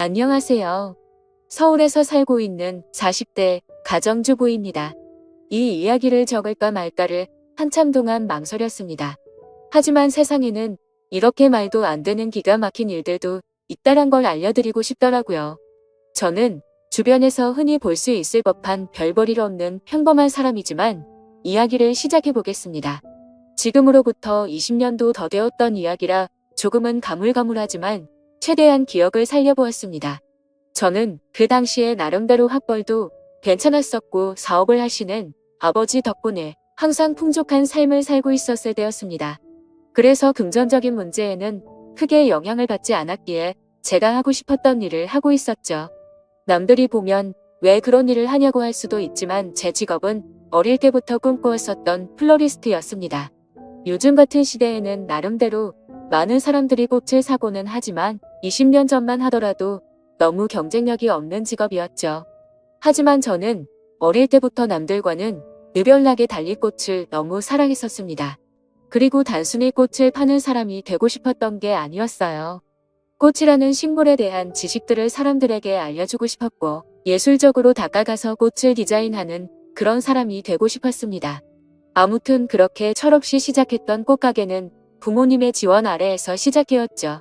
안녕하세요. 서울에서 살고 있는 40대 가정주부입니다. 이 이야기를 적을까 말까를 한참 동안 망설였습니다. 하지만 세상에는 이렇게 말도 안 되는 기가 막힌 일들도 있다란 걸 알려드리고 싶더라고요. 저는 주변에서 흔히 볼 수 있을 법한 별 볼 일 없는 평범한 사람이지만 이야기를 시작해 보겠습니다. 지금으로부터 20년도 더 되었던 이야기라 조금은 가물가물하지만 최대한 기억을 살려보았습니다. 저는 그 당시에 나름대로 학벌도 괜찮았었고 사업을 하시는 아버지 덕분에 항상 풍족한 삶을 살고 있었을 때였습니다. 그래서 금전적인 문제에는 크게 영향을 받지 않았기에 제가 하고 싶었던 일을 하고 있었죠. 남들이 보면 왜 그런 일을 하냐고 할 수도 있지만 제 직업은 어릴 때부터 꿈꾸었었던 플로리스트였습니다. 요즘 같은 시대에는 나름대로 많은 사람들이 꽃을 사고는 하지만 20년 전만 하더라도 너무 경쟁력이 없는 직업이었죠. 하지만 저는 어릴 때부터 남들과는 유별나게 달리 꽃을 너무 사랑했었습니다. 그리고 단순히 꽃을 파는 사람이 되고 싶었던 게 아니었어요. 꽃이라는 식물에 대한 지식들을 사람들에게 알려주고 싶었고 예술적으로 다가가서 꽃을 디자인하는 그런 사람이 되고 싶었습니다. 아무튼 그렇게 철없이 시작했던 꽃가게는 부모님의 지원 아래에서 시작되었죠.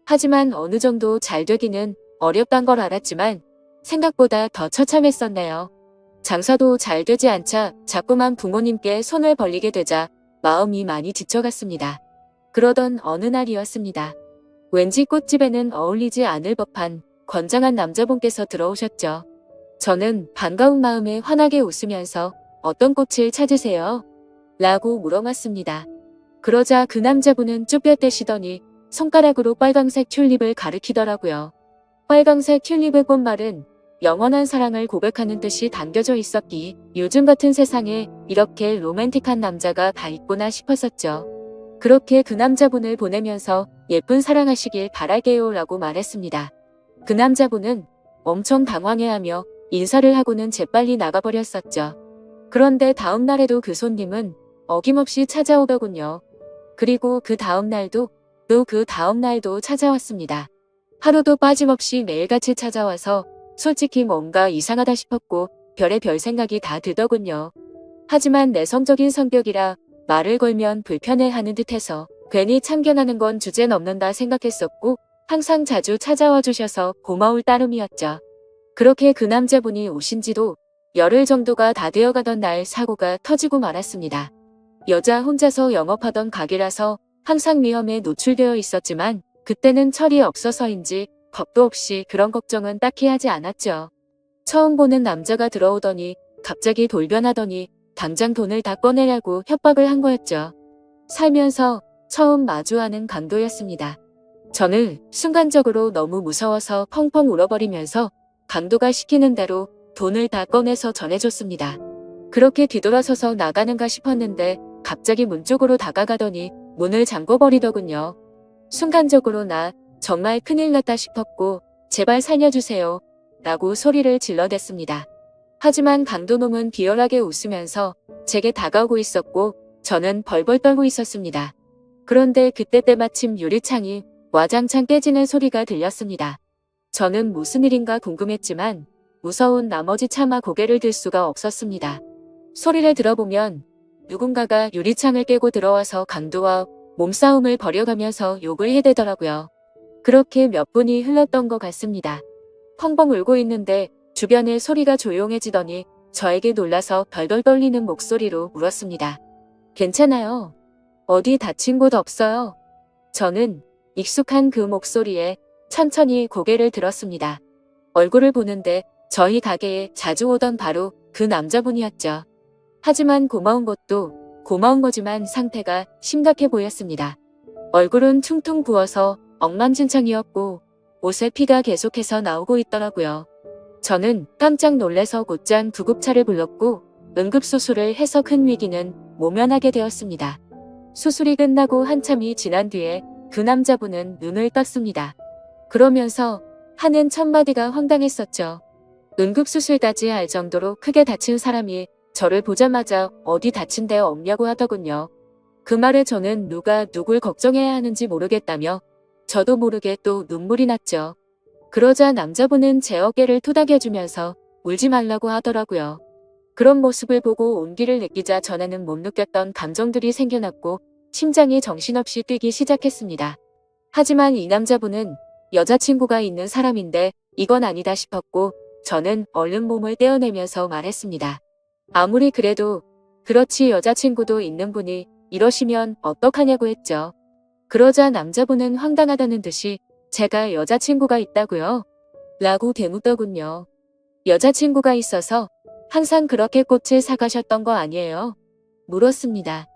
하지만 어느 정도 잘 되기는 어렵단 걸 알았지만 생각보다 더 처참했었네요. 장사도 잘 되지 않자 자꾸만 부모님께 손을 벌리게 되자 마음이 많이 지쳐갔습니다. 그러던 어느 날이었습니다. 왠지 꽃집에는 어울리지 않을 법한 건장한 남자분께서 들어오셨죠. 저는 반가운 마음에 환하게 웃으면서 어떤 꽃을 찾으세요? 라고 물어봤습니다. 그러자 그 남자분은 쭈뼛대시더니 손가락으로 빨강색 튤립을 가리키더라고요. 빨강색 튤립의 꽃말은 영원한 사랑을 고백하는 뜻이 담겨져 있었기 요즘 같은 세상에 이렇게 로맨틱한 남자가 다 있구나 싶었었죠. 그렇게 그 남자분을 보내면서 예쁜 사랑하시길 바랄게요 라고 말했습니다. 그 남자분은 엄청 당황해하며 인사를 하고는 재빨리 나가버렸었죠. 그런데 다음 날에도 그 손님은 어김없이 찾아오더군요. 그리고 그 다음 날도 또 그 다음 날도 찾아왔습니다. 하루도 빠짐없이 매일같이 찾아와서 솔직히 뭔가 이상하다 싶었고 별의별 생각이 다 들더군요. 하지만 내성적인 성격이라 말을 걸면 불편해하는 듯해서 괜히 참견하는 건 주제넘는다 생각했었고 항상 자주 찾아와 주셔서 고마울 따름이었죠. 그렇게 그 남자분이 오신 지도 열흘 정도가 다 되어가던 날 사고가 터지고 말았습니다. 여자 혼자서 영업하던 가게라서 항상 위험에 노출되어 있었지만 그때는 철이 없어서인지 겁도 없이 그런 걱정은 딱히 하지 않았죠. 처음 보는 남자가 들어오더니 갑자기 돌변하더니 당장 돈을 다 꺼내라고 협박을 한 거였죠. 살면서 처음 마주하는 강도였습니다. 저는 순간적으로 너무 무서워서 펑펑 울어버리면서 강도가 시키는 대로 돈을 다 꺼내서 전해줬습니다. 그렇게 뒤돌아서서 나가는가 싶었는데 갑자기 문 쪽으로 다가가더니 문을 잠궈버리더군요. 순간적으로 나 정말 큰일 났다 싶었고 제발 살려주세요 라고 소리를 질러댔습니다. 하지만 강도놈은 비열하게 웃으면서 제게 다가오고 있었고 저는 벌벌 떨고 있었습니다. 그런데 그때 때마침 유리창이 와장창 깨지는 소리가 들렸습니다. 저는 무슨 일인가 궁금했지만 무서운 나머지 차마 고개를 들 수가 없었습니다. 소리를 들어보면 누군가가 유리창을 깨고 들어와서 강도와 몸싸움을 벌여가면서 욕을 해대더라고요. 그렇게 몇 분이 흘렀던 것 같습니다. 펑펑 울고 있는데 주변의 소리가 조용해지더니 저에게 놀라서 덜덜 떨리는 목소리로 물었습니다. 괜찮아요? 어디 다친 곳 없어요? 저는 익숙한 그 목소리에 천천히 고개를 들었습니다. 얼굴을 보는데 저희 가게에 자주 오던 바로 그 남자분이었죠. 하지만 고마운 것도 고마운 거지만 상태가 심각해 보였습니다. 얼굴은 퉁퉁 부어서 엉망진창이었고 옷에 피가 계속해서 나오고 있더라고요. 저는 깜짝 놀래서 곧장 구급차를 불렀고 응급수술을 해서 큰 위기는 모면하게 되었습니다. 수술이 끝나고 한참이 지난 뒤에 그 남자분은 눈을 떴습니다. 그러면서 하는 첫마디가 황당했었죠. 응급수술까지 할 정도로 크게 다친 사람이 저를 보자마자 어디 다친 데 없냐고 하더군요. 그 말에 저는 누가 누굴 걱정해야 하는지 모르겠다며 저도 모르게 또 눈물이 났죠. 그러자 남자분은 제 어깨를 토닥여주면서 울지 말라고 하더라고요. 그런 모습을 보고 온기를 느끼자 전에는 못 느꼈던 감정들이 생겨났고 심장이 정신없이 뛰기 시작했습니다. 하지만 이 남자분은 여자친구가 있는 사람인데 이건 아니다 싶었고 저는 얼른 몸을 떼어내면서 말했습니다. 아무리 그래도 그렇지 여자친구도 있는 분이 이러시면 어떡하냐고 했죠. 그러자 남자분은 황당하다는 듯이 제가 여자친구가 있다고요? 라고 되묻더군요. 여자친구가 있어서 항상 그렇게 꽃을 사가셨던 거 아니에요? 물었습니다.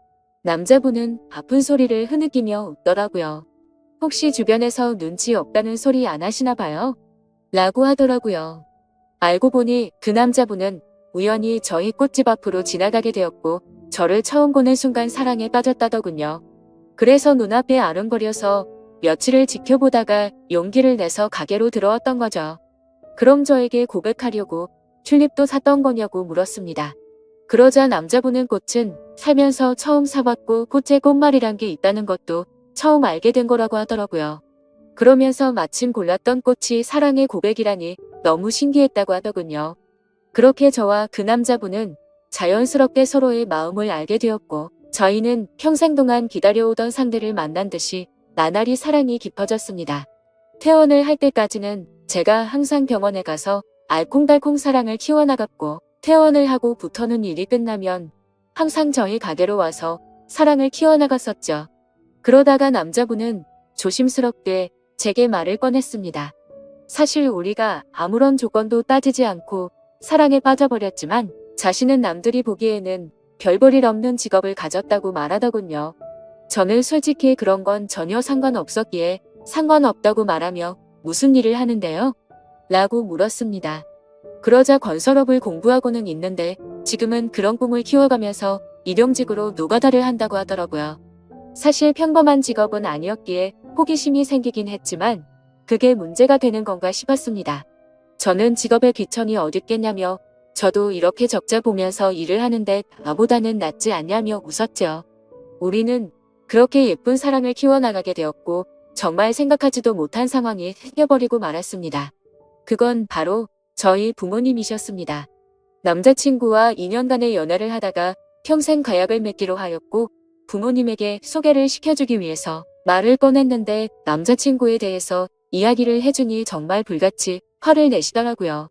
남자분은 아픈 소리를 흐느끼며 웃더라고요. 혹시 주변에서 눈치 없다는 소리 안 하시나 봐요? 라고 하더라고요. 알고 보니 그 남자분은 우연히 저희 꽃집 앞으로 지나가게 되었고 저를 처음 보는 순간 사랑에 빠졌다더군요. 그래서 눈앞에 아른거려서 며칠을 지켜보다가 용기를 내서 가게로 들어왔던 거죠. 그럼 저에게 고백하려고 튤립도 샀던 거냐고 물었습니다. 그러자 남자분은 꽃은 살면서 처음 사봤고 꽃에 꽃말이란 게 있다는 것도 처음 알게 된 거라고 하더라고요. 그러면서 마침 골랐던 꽃이 사랑의 고백이라니 너무 신기했다고 하더군요. 그렇게 저와 그 남자분은 자연스럽게 서로의 마음을 알게 되었고 저희는 평생 동안 기다려오던 상대를 만난 듯이 나날이 사랑이 깊어졌습니다. 퇴원을 할 때까지는 제가 항상 병원에 가서 알콩달콩 사랑을 키워나갔고 퇴원을 하고부터는 일이 끝나면 항상 저희 가게로 와서 사랑을 키워나갔었죠. 그러다가 남자분은 조심스럽게 제게 말을 꺼냈습니다. 사실 우리가 아무런 조건도 따지지 않고 사랑에 빠져버렸지만 자신은 남들이 보기에는 별 볼 일 없는 직업을 가졌다고 말하더군요. 저는 솔직히 그런 건 전혀 상관없었기에 상관없다고 말하며 무슨 일을 하는데요? 라고 물었습니다. 그러자 건설업을 공부하고는 있는데 지금은 그런 꿈을 키워가면서 일용직으로 노가다를 한다고 하더라고요. 사실 평범한 직업은 아니었기에 호기심이 생기긴 했지만 그게 문제가 되는 건가 싶었습니다. 저는 직업에 귀천이 어딨겠냐며 저도 이렇게 적자 보면서 일을 하는데 나보다는 낫지 않냐며 웃었죠. 우리는 그렇게 예쁜 사랑을 키워나가게 되었고 정말 생각하지도 못한 상황이 생겨버리고 말았습니다. 그건 바로 저희 부모님이셨습니다. 남자친구와 2년간의 연애를 하다가 평생 가약을 맺기로 하였고 부모님에게 소개를 시켜주기 위해서 말을 꺼냈는데 남자친구에 대해서 이야기를 해주니 정말 불같이 화를 내시더라고요.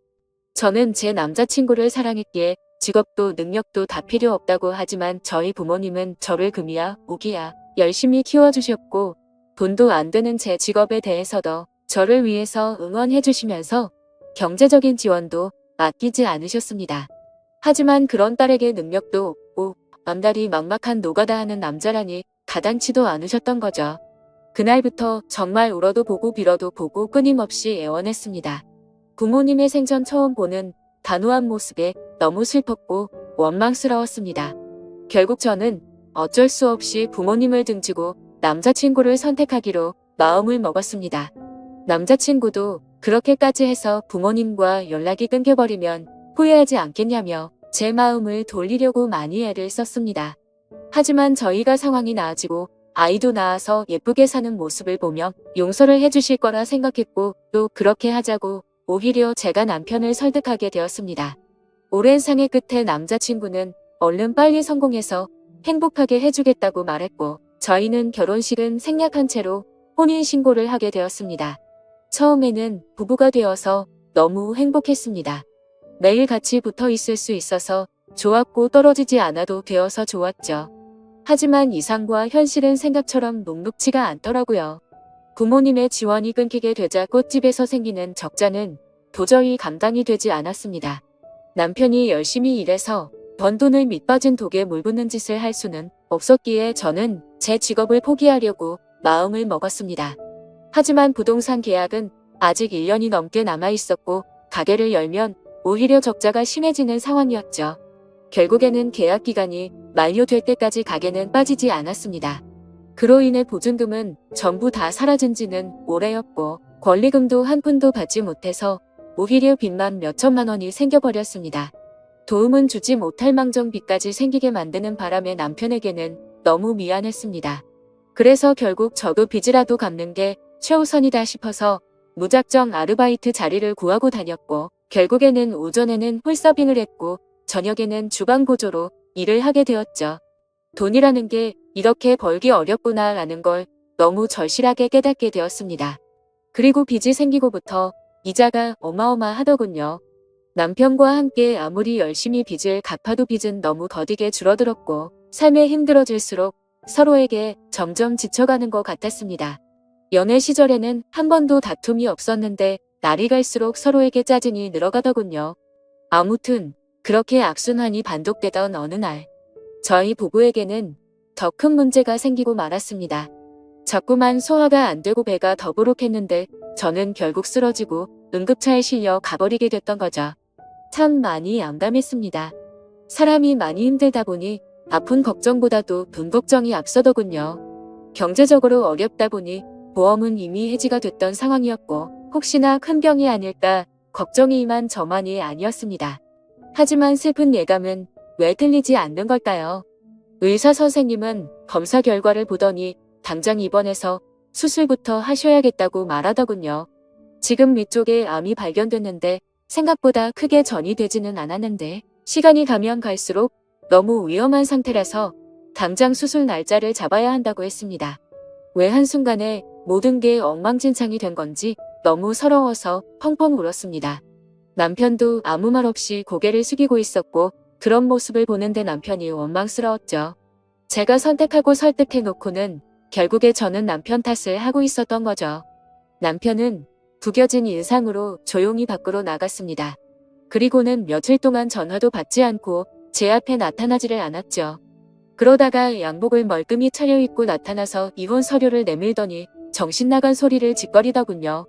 저는 제 남자친구를 사랑했기에 직업도 능력도 다 필요 없다고 하지만 저희 부모님은 저를 금이야 오기야 열심히 키워주셨고 돈도 안 되는 제 직업에 대해서도 저를 위해서 응원해 주시면서 경제적인 지원도 아끼지 않으셨습니다. 하지만 그런 딸에게 능력도 없고 앞날이 막막한 노가다 하는 남자라니 가당치도 않으셨던 거죠. 그날부터 정말 울어도 보고 빌어도 보고 끊임없이 애원했습니다. 부모님의 생전 처음 보는 단호한 모습에 너무 슬펐고 원망스러웠습니다. 결국 저는 어쩔 수 없이 부모님을 등지고 남자친구를 선택하기로 마음을 먹었습니다. 남자친구도 그렇게까지 해서 부모님과 연락이 끊겨버리면 후회하지 않겠냐며 제 마음을 돌리려고 많이 애를 썼습니다. 하지만 저희가 상황이 나아지고 아이도 낳아서 예쁘게 사는 모습을 보며 용서를 해주실 거라 생각했고 또 그렇게 하자고 오히려 제가 남편을 설득하게 되었습니다. 오랜 상의 끝에 남자친구는 얼른 빨리 성공해서 행복하게 해주겠다고 말했고 저희는 결혼식은 생략한 채로 혼인신고를 하게 되었습니다. 처음에는 부부가 되어서 너무 행복했습니다. 매일 같이 붙어 있을 수 있어서 좋았고 떨어지지 않아도 되어서 좋았죠. 하지만 이상과 현실은 생각처럼 녹록지가 않더라고요. 부모님의 지원이 끊기게 되자 꽃집에서 생기는 적자는 도저히 감당이 되지 않았습니다. 남편이 열심히 일해서 번 돈을 밑빠진 독에 물붓는 짓을 할 수는 없었기에 저는 제 직업을 포기하려고 마음을 먹었습니다. 하지만 부동산 계약은 아직 1년이 넘게 남아 있었고 가게를 열면 오히려 적자가 심해지는 상황이었죠. 결국에는 계약 기간이 만료될 때까지 가게는 빠지지 않았습니다. 그로 인해 보증금은 전부 다 사라진 지는 오래였고 권리금도 한 푼도 받지 못해서 오히려 빚만 몇천만 원이 생겨버렸습니다. 도움은 주지 못할 망정 빚까지 생기게 만드는 바람에 남편에게는 너무 미안했습니다. 그래서 결국 저도 빚이라도 갚는 게 최우선이다 싶어서 무작정 아르바이트 자리를 구하고 다녔고 결국에는 오전에는 홀서빙을 했고 저녁에는 주방 보조로 일을 하게 되었죠. 돈이라는 게 이렇게 벌기 어렵구나라는 걸 너무 절실하게 깨닫게 되었습니다. 그리고 빚이 생기고부터 이자가 어마어마하더군요. 남편과 함께 아무리 열심히 빚을 갚아도 빚은 너무 더디게 줄어들었고 삶에 힘들어질수록 서로에게 점점 지쳐가는 것 같았습니다. 연애 시절에는 한 번도 다툼이 없었는데 날이 갈수록 서로에게 짜증이 늘어가더군요. 아무튼 그렇게 악순환이 반복되던 어느 날 저희 부부에게는 더 큰 문제가 생기고 말았습니다. 자꾸만 소화가 안 되고 배가 더부룩했는데 저는 결국 쓰러지고 응급차에 실려 가버리게 됐던 거죠. 참 많이 암담했습니다. 사람이 많이 힘들다 보니 아픈 걱정보다도 돈 걱정이 앞서더군요. 경제적으로 어렵다 보니 보험은 이미 해지가 됐던 상황이었고 혹시나 큰 병이 아닐까 걱정이 임한 저만이 아니었습니다. 하지만 슬픈 예감은 왜 들리지 않는 걸까요? 의사 선생님은 검사 결과를 보더니 당장 입원해서 수술부터 하셔야겠다고 말하더군요. 지금 위쪽에 암이 발견됐는데 생각보다 크게 전이되지는 않았는데 시간이 가면 갈수록 너무 위험한 상태라서 당장 수술 날짜를 잡아야 한다고 했습니다. 왜 한순간에 모든 게 엉망진창이 된 건지 너무 서러워서 펑펑 울었습니다. 남편도 아무 말 없이 고개를 숙이고 있었고 그런 모습을 보는데 남편이 원망스러웠죠. 제가 선택하고 설득해놓고는 결국에 저는 남편 탓을 하고 있었던 거죠. 남편은 구겨진 인상으로 조용히 밖으로 나갔습니다. 그리고는 며칠 동안 전화도 받지 않고 제 앞에 나타나지를 않았죠. 그러다가 양복을 멀끔히 차려입고 나타나서 이혼 서류를 내밀더니 정신 나간 소리를 짓거리더군요.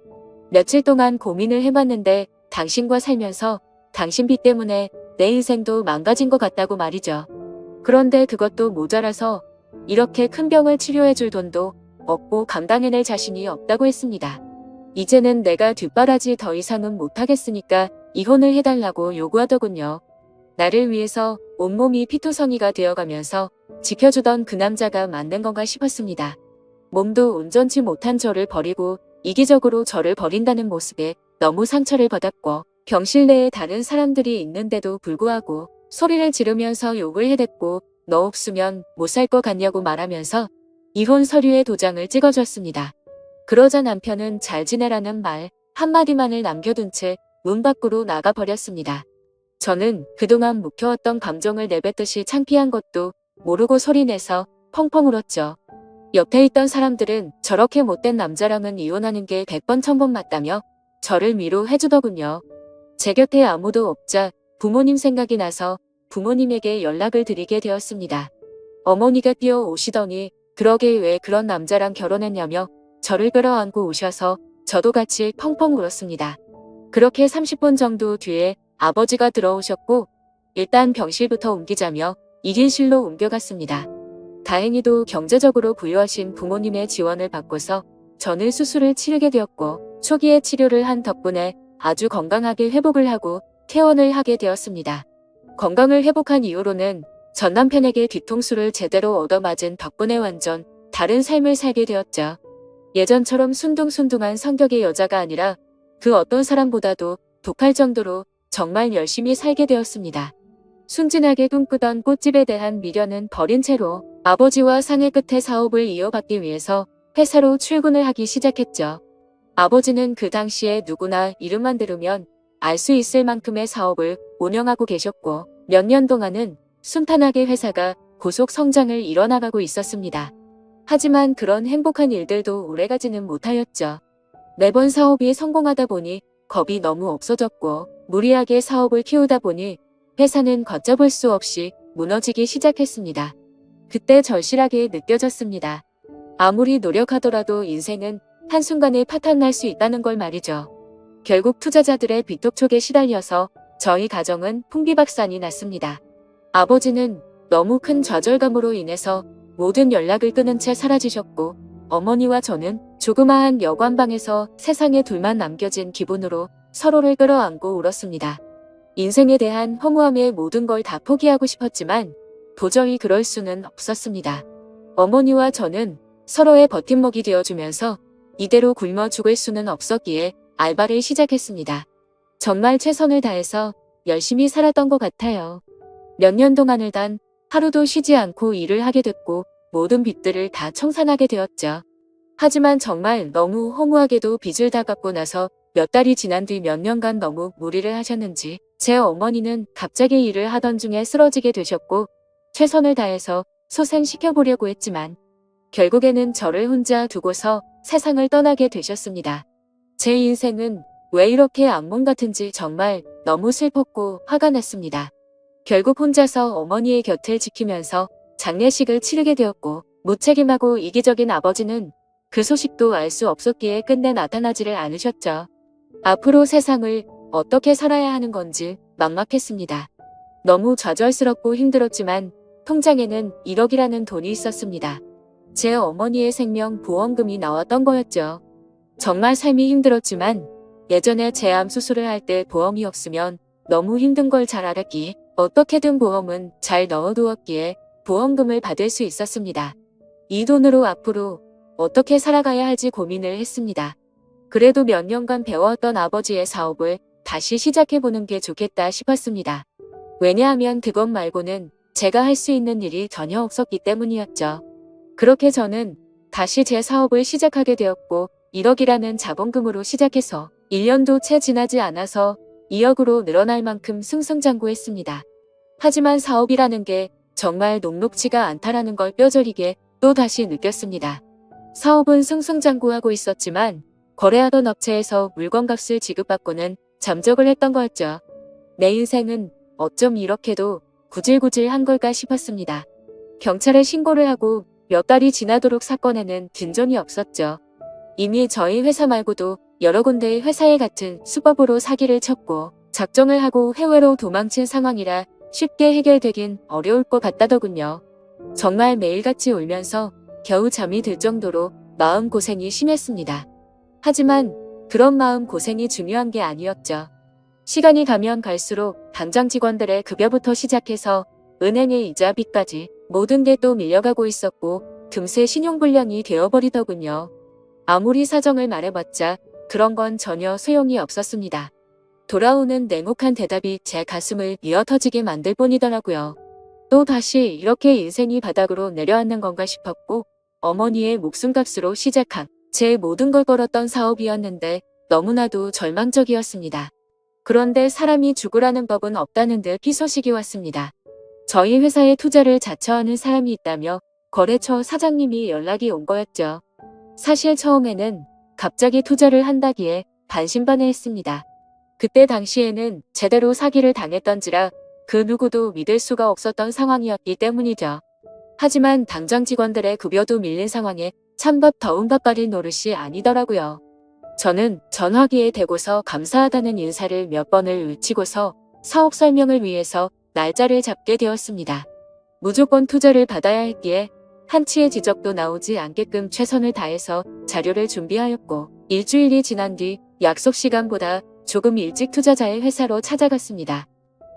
며칠 동안 고민을 해봤는데 당신과 살면서 당신 빚 때문에 내 인생도 망가진 것 같다고 말이죠. 그런데 그것도 모자라서 이렇게 큰 병을 치료해줄 돈도 없고 감당해낼 자신이 없다고 했습니다. 이제는 내가 뒷바라지 더 이상은 못하겠으니까 이혼을 해달라고 요구하더군요. 나를 위해서 온몸이 피투성이가 되어가면서 지켜주던 그 남자가 맞는 건가 싶었습니다. 몸도 온전치 못한 저를 버리고 이기적으로 저를 버린다는 모습에 너무 상처를 받았고 병실 내에 다른 사람들이 있는데도 불구하고 소리를 지르면서 욕을 해댔고 너 없으면 못 살 것 같냐고 말하면서 이혼 서류에 도장을 찍어줬습니다. 그러자 남편은 잘 지내라는 말 한마디만을 남겨둔 채 문 밖으로 나가버렸습니다. 저는 그동안 묵혀왔던 감정을 내뱉듯이 창피한 것도 모르고 소리내서 펑펑 울었죠. 옆에 있던 사람들은 저렇게 못된 남자랑은 이혼하는 게 100번 1000번 맞다며 저를 위로해주더군요. 제 곁에 아무도 없자 부모님 생각이 나서 부모님에게 연락을 드리게 되었습니다. 어머니가 뛰어오시더니 그러게 왜 그런 남자랑 결혼했냐며 저를 끌어안고 오셔서 저도 같이 펑펑 울었습니다. 그렇게 30분 정도 뒤에 아버지가 들어오셨고 일단 병실부터 옮기자며 1인실로 옮겨갔습니다. 다행히도 경제적으로 부유하신 부모님의 지원을 받고서 저는 수술을 치르게 되었고 초기에 치료를 한 덕분에 아주 건강하게 회복을 하고 퇴원을 하게 되었습니다. 건강을 회복한 이후로는 전 남편에게 뒤통수를 제대로 얻어맞은 덕분에 완전 다른 삶을 살게 되었죠. 예전처럼 순둥순둥한 성격의 여자가 아니라 그 어떤 사람보다도 독할 정도로 정말 열심히 살게 되었습니다. 순진하게 꿈꾸던 꽃집에 대한 미련은 버린 채로 아버지와 상의 끝에 사업을 이어받기 위해서 회사로 출근을 하기 시작했죠. 아버지는 그 당시에 누구나 이름만 들으면 알 수 있을 만큼의 사업을 운영하고 계셨고 몇 년 동안은 순탄하게 회사가 고속 성장을 이뤄나가고 있었습니다. 하지만 그런 행복한 일들도 오래가지는 못하였죠. 매번 사업이 성공하다 보니 겁이 너무 없어졌고 무리하게 사업을 키우다 보니 회사는 걷잡을 수 없이 무너지기 시작했습니다. 그때 절실하게 느껴졌습니다. 아무리 노력하더라도 인생은 한순간에 파탄날 수 있다는 걸 말이죠. 결국 투자자들의 빚독촉에 시달려서 저희 가정은 풍비박산이 났습니다. 아버지는 너무 큰 좌절감으로 인해서 모든 연락을 끊은 채 사라지셨고 어머니와 저는 조그마한 여관방에서 세상에 둘만 남겨진 기분으로 서로를 끌어안고 울었습니다. 인생에 대한 허무함에 모든 걸 다 포기하고 싶었지만 도저히 그럴 수는 없었습니다. 어머니와 저는 서로의 버팀목이 되어주면서 이대로 굶어 죽을 수는 없었기에 알바를 시작했습니다. 정말 최선을 다해서 열심히 살았던 것 같아요. 몇 년 동안을 단 하루도 쉬지 않고 일을 하게 됐고 모든 빚들을 다 청산하게 되었죠. 하지만 정말 너무 허무하게도 빚을 다 갚고 나서 몇 달이 지난 뒤 몇 년간 너무 무리를 하셨는지 제 어머니는 갑자기 일을 하던 중에 쓰러지게 되셨고 최선을 다해서 소생시켜보려고 했지만 결국에는 저를 혼자 두고서 세상을 떠나게 되셨습니다. 제 인생은 왜 이렇게 악몽 같은지 정말 너무 슬펐고 화가 났습니다. 결국 혼자서 어머니의 곁을 지키면서 장례식을 치르게 되었고 무책임하고 이기적인 아버지는 그 소식도 알 수 없었기에 끝내 나타나지를 않으셨죠. 앞으로 세상을 어떻게 살아야 하는 건지 막막했습니다. 너무 좌절스럽고 힘들었지만 통장에는 1억이라는 돈이 있었습니다. 제 어머니의 생명 보험금이 나왔던 거였죠. 정말 삶이 힘들었지만 예전에 제 암 수술을 할 때 보험이 없으면 너무 힘든 걸 잘 알았기에 어떻게든 보험은 잘 넣어두었기에 보험금을 받을 수 있었습니다. 이 돈으로 앞으로 어떻게 살아가야 할지 고민을 했습니다. 그래도 몇 년간 배워왔던 아버지의 사업을 다시 시작해보는 게 좋겠다 싶었습니다. 왜냐하면 그것 말고는 제가 할 수 있는 일이 전혀 없었기 때문이었죠. 그렇게 저는 다시 제 사업을 시작하게 되었고 1억이라는 자본금으로 시작해서 1년도 채 지나지 않아서 2억으로 늘어날 만큼 승승장구했습니다. 하지만 사업이라는 게 정말 녹록지가 않다라는 걸 뼈저리게 또 다시 느꼈습니다. 사업은 승승장구하고 있었지만 거래하던 업체에서 물건값을 지급받고는 잠적을 했던 거였죠. 내 인생은 어쩜 이렇게도 구질구질한 걸까 싶었습니다. 경찰에 신고를 하고 몇 달이 지나도록 사건에는 진전이 없었죠. 이미 저희 회사 말고도 여러 군데의 회사에 같은 수법으로 사기를 쳤고 작정을 하고 해외로 도망친 상황이라 쉽게 해결되긴 어려울 것 같다더군요. 정말 매일같이 울면서 겨우 잠이 들 정도로 마음고생이 심했습니다. 하지만 그런 마음고생이 중요한 게 아니었죠. 시간이 가면 갈수록 당장 직원들의 급여부터 시작해서 은행의 이자빚까지 모든 게 또 밀려가고 있었고 금세 신용불량이 되어버리더군요. 아무리 사정을 말해봤자 그런 건 전혀 소용이 없었습니다. 돌아오는 냉혹한 대답이 제 가슴을 미어터지게 만들 뿐이더라고요. 또 다시 이렇게 인생이 바닥으로 내려앉는 건가 싶었고 어머니의 목숨값으로 시작한 제 모든 걸 걸었던 사업이었는데 너무나도 절망적이었습니다. 그런데 사람이 죽으라는 법은 없다는 듯 희소식이 왔습니다. 저희 회사에 투자를 자처하는 사람이 있다며 거래처 사장님이 연락이 온 거였죠. 사실 처음에는 갑자기 투자를 한다기에 반신반의했습니다. 그때 당시에는 제대로 사기를 당했던지라 그 누구도 믿을 수가 없었던 상황이었기 때문이죠. 하지만 당장 직원들의 급여도 밀린 상황에 찬밥 더운 밥벌이 노릇이 아니더라고요. 저는 전화기에 대고서 감사하다는 인사를 몇 번을 외치고서 사업 설명을 위해서 날짜를 잡게 되었습니다. 무조건 투자를 받아야 했기에 한치의 지적도 나오지 않게끔 최선을 다해서 자료를 준비하였고 일주일이 지난 뒤 약속 시간보다 조금 일찍 투자자의 회사로 찾아갔습니다.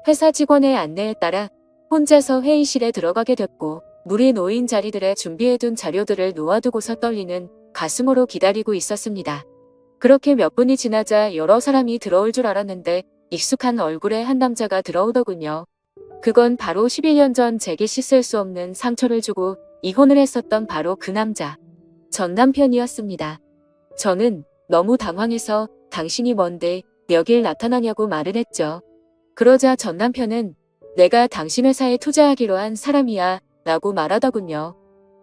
회사 직원의 안내에 따라 혼자서 회의실에 들어가게 됐고 물이 놓인 자리들에 준비해둔 자료들을 놓아두고서 떨리는 가슴으로 기다리고 있었습니다. 그렇게 몇 분이 지나자 여러 사람이 들어올 줄 알았는데 익숙한 얼굴의 한 남자가 들어오더군요. 그건 바로 11년 전 제게 씻을 수 없는 상처를 주고 이혼을 했었던 바로 그 남자. 전 남편이었습니다. 저는 너무 당황해서 당신이 뭔데 여길 나타나냐고 말을 했죠. 그러자 전 남편은 내가 당신 회사에 투자하기로 한 사람이야 라고 말하더군요.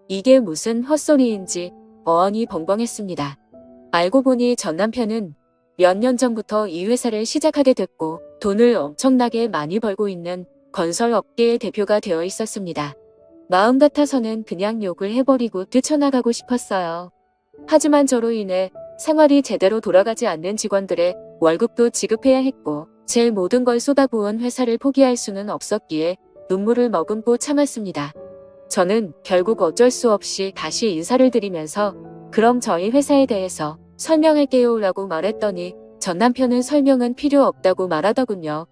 이게 무슨 헛소리인지 어안이 벙벙했습니다. 알고 보니 전 남편은 몇 년 전부터 이 회사를 시작하게 됐고 돈을 엄청나게 많이 벌고 있는 건설 업계의 대표가 되어 있었습니다. 마음 같아서는 그냥 욕을 해버리고 뛰쳐나가고 싶었어요. 하지만 저로 인해 생활이 제대로 돌아가지 않는 직원들의 월급도 지급해야 했고 제 모든 걸 쏟아부은 회사를 포기할 수는 없었기에 눈물을 머금고 참았습니다. 저는 결국 어쩔 수 없이 다시 인사를 드리면서 그럼 저희 회사에 대해서 설명할게요 라고 말했더니 전 남편은 설명은 필요 없다고 말하더군요.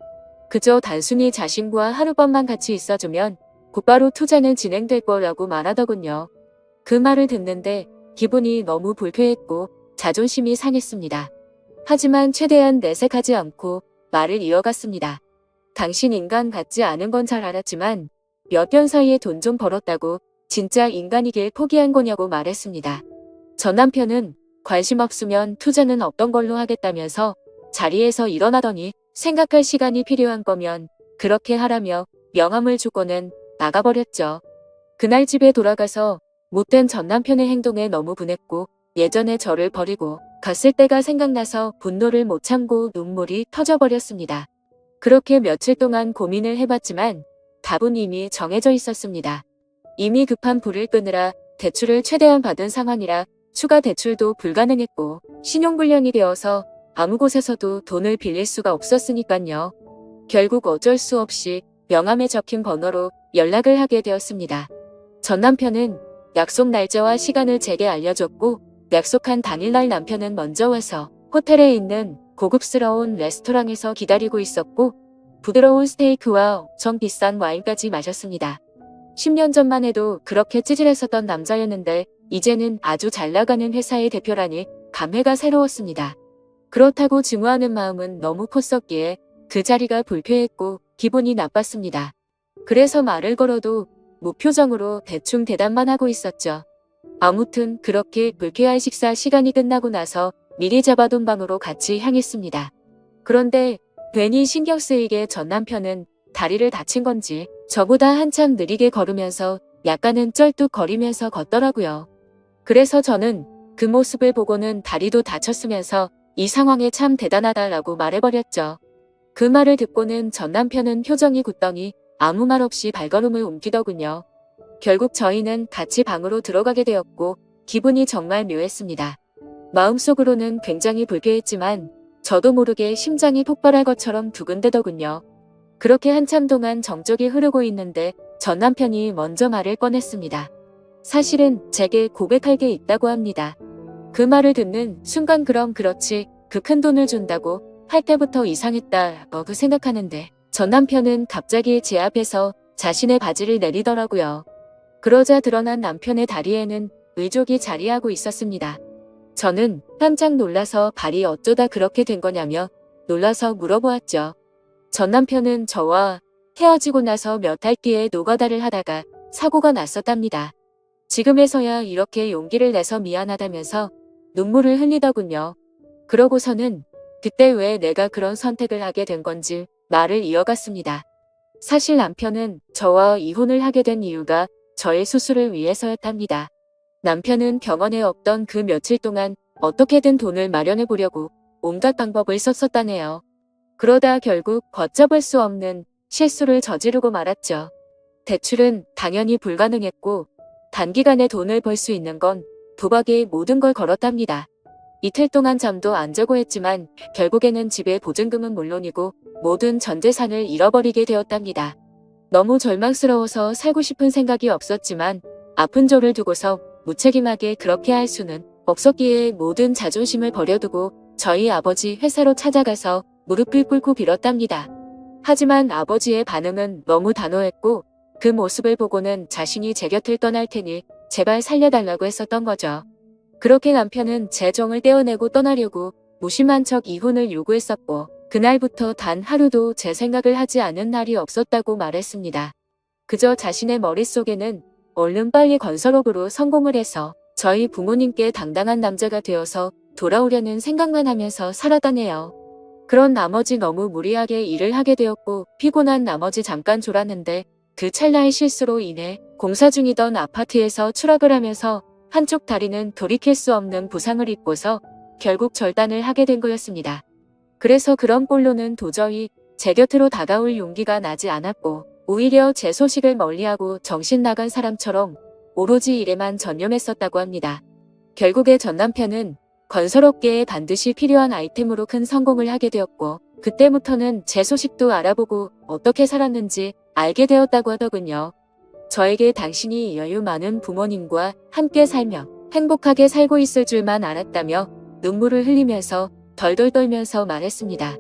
그저 단순히 자신과 하룻밤만 같이 있어주면 곧바로 투자는 진행될 거라고 말하더군요. 그 말을 듣는데 기분이 너무 불쾌했고 자존심이 상했습니다. 하지만 최대한 내색하지 않고 말을 이어갔습니다. 당신 인간 같지 않은 건 잘 알았지만 몇 년 사이에 돈 좀 벌었다고 진짜 인간이길 포기한 거냐고 말했습니다. 전 남편은 관심 없으면 투자는 없던 걸로 하겠다면서 자리에서 일어나더니 생각할 시간이 필요한 거면 그렇게 하라며 명함을 주고는 나가버렸죠. 그날 집에 돌아가서 못된 전 남편의 행동에 너무 분했고 예전에 저를 버리고 갔을 때가 생각나서 분노를 못 참고 눈물이 터져버렸습니다. 그렇게 며칠 동안 고민을 해봤지만 답은 이미 정해져 있었습니다. 이미 급한 불을 끄느라 대출을 최대한 받은 상황이라 추가 대출도 불가능했고 신용불량이 되어서 아무 곳에서도 돈을 빌릴 수가 없었으니까요. 결국 어쩔 수 없이 명함에 적힌 번호로 연락을 하게 되었습니다. 전 남편은 약속 날짜와 시간을 제게 알려줬고 약속한 당일날 남편은 먼저 와서 호텔에 있는 고급스러운 레스토랑에서 기다리고 있었고 부드러운 스테이크와 엄청 비싼 와인까지 마셨습니다. 10년 전만 해도 그렇게 찌질했었던 남자였는데 이제는 아주 잘나가는 회사의 대표라니 감회가 새로웠습니다. 그렇다고 증오하는 마음은 너무 컸었기에 그 자리가 불쾌했고 기분이 나빴습니다. 그래서 말을 걸어도 무표정으로 대충 대답만 하고 있었죠. 아무튼 그렇게 불쾌한 식사 시간이 끝나고 나서 미리 잡아둔 방으로 같이 향했습니다. 그런데 괜히 신경 쓰이게 전 남편은 다리를 다친 건지 저보다 한참 느리게 걸으면서 약간은 쩔뚝거리면서 걷더라고요. 그래서 저는 그 모습을 보고는 다리도 다쳤으면서 이 상황에 참 대단하다라고 말해버렸죠. 그 말을 듣고는 전 남편은 표정이 굳더니 아무 말 없이 발걸음을 옮기더군요. 결국 저희는 같이 방으로 들어가게 되었고 기분이 정말 묘했습니다. 마음속으로는 굉장히 불쾌했지만 저도 모르게 심장이 폭발할 것처럼 두근대더군요. 그렇게 한참 동안 정적이 흐르고 있는데 전 남편이 먼저 말을 꺼냈습니다. 사실은 제게 고백할 게 있다고 합니다. 그 말을 듣는 순간 그럼 그렇지 그 큰 돈을 준다고 할 때부터 이상했다고 생각하는데 전 남편은 갑자기 제 앞에서 자신의 바지를 내리더라고요. 그러자 드러난 남편의 다리에는 의족이 자리하고 있었습니다. 저는 깜짝 놀라서 발이 어쩌다 그렇게 된 거냐며 놀라서 물어보았죠. 전 남편은 저와 헤어지고 나서 몇 달 뒤에 노가다를 하다가 사고가 났었답니다. 지금에서야 이렇게 용기를 내서 미안하다면서 눈물을 흘리더군요. 그러고서는 그때 왜 내가 그런 선택을 하게 된 건지 말을 이어갔습니다. 사실 남편은 저와 이혼을 하게 된 이유가 저의 수술을 위해서였답니다. 남편은 병원에 없던 그 며칠 동안 어떻게든 돈을 마련해 보려고 온갖 방법을 썼었다네요. 그러다 결국 걷잡을 수 없는 실수를 저지르고 말았죠. 대출은 당연히 불가능했고 단기간에 돈을 벌 수 있는 건 도박에 모든 걸 걸었답니다. 이틀 동안 잠도 안 자고 했지만 결국에는 집의 보증금은 물론이고 모든 전 재산을 잃어버리게 되었답니다. 너무 절망스러워서 살고 싶은 생각이 없었지만 아픈 저를 두고서 무책임하게 그렇게 할 수는 없었기에 모든 자존심을 버려두고 저희 아버지 회사로 찾아가서 무릎을 꿇고 빌었답니다. 하지만 아버지의 반응은 너무 단호했고 그 모습을 보고는 자신이 제 곁을 떠날 테니 제발 살려달라고 했었던 거죠. 그렇게 남편은 제 정을 떼어내고 떠나려고 무심한 척 이혼을 요구했었고 그날부터 단 하루도 제 생각을 하지 않은 날이 없었다고 말했습니다. 그저 자신의 머릿속에는 얼른 빨리 건설업으로 성공을 해서 저희 부모님께 당당한 남자가 되어서 돌아오려는 생각만 하면서 살았다네요. 그런 나머지 너무 무리하게 일을 하게 되었고 피곤한 나머지 잠깐 졸았는데 그 찰나의 실수로 인해 공사 중이던 아파트에서 추락을 하면서 한쪽 다리는 돌이킬 수 없는 부상을 입고서 결국 절단을 하게 된 거였습니다. 그래서 그런 꼴로는 도저히 제 곁으로 다가올 용기가 나지 않았고 오히려 제 소식을 멀리하고 정신 나간 사람처럼 오로지 일에만 전념했었다고 합니다. 결국에 전 남편은 건설업계에 반드시 필요한 아이템으로 큰 성공을 하게 되었고 그때부터는 제 소식도 알아보고 어떻게 살았는지 알게 되었다고 하더군요. 저에게 당신이 여유 많은 부모님과 함께 살며 행복하게 살고 있을 줄만 알았다며 눈물을 흘리면서 덜덜 떨면서 말했습니다.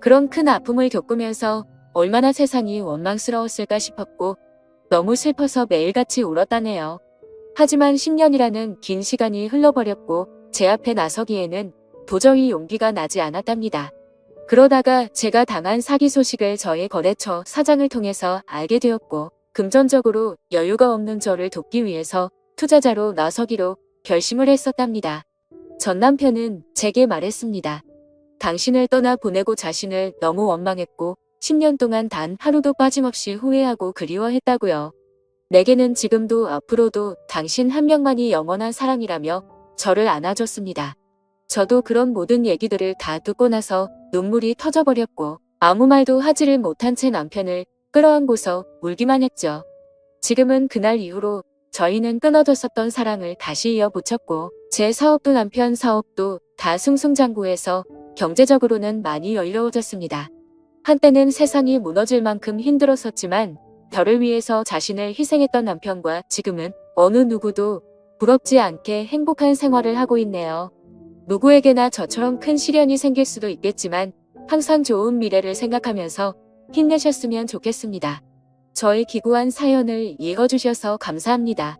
그런 큰 아픔을 겪으면서 얼마나 세상이 원망스러웠을까 싶었고 너무 슬퍼서 매일같이 울었다네요. 하지만 10년이라는 긴 시간이 흘러버렸고 제 앞에 나서기에는 도저히 용기가 나지 않았답니다. 그러다가 제가 당한 사기 소식을 저희 거래처 사장을 통해서 알게 되었고, 금전적으로 여유가 없는 저를 돕기 위해서 투자자로 나서기로 결심을 했었답니다. 전 남편은 제게 말했습니다. 당신을 떠나 보내고 자신을 너무 원망했고 10년 동안 단 하루도 빠짐없이 후회하고 그리워했다고요. 내게는 지금도 앞으로도 당신 한 명만이 영원한 사랑이라며 저를 안아줬습니다. 저도 그런 모든 얘기들을 다 듣고 나서 눈물이 터져버렸고 아무 말도 하지를 못한 채 남편을 끌어안고서 울기만 했죠. 지금은 그날 이후로 저희는 끊어졌었던 사랑을 다시 이어붙였고 제 사업도 남편 사업도 다 승승장구해서 경제적으로는 많이 여유로워졌습니다. 한때는 세상이 무너질 만큼 힘들었었지만 저를 위해서 자신을 희생했던 남편과 지금은 어느 누구도 부럽지 않게 행복한 생활을 하고 있네요. 누구에게나 저처럼 큰 시련이 생길 수도 있겠지만 항상 좋은 미래를 생각하면서 힘내셨으면 좋겠습니다. 저의 기구한 사연을 읽어주셔서 감사합니다.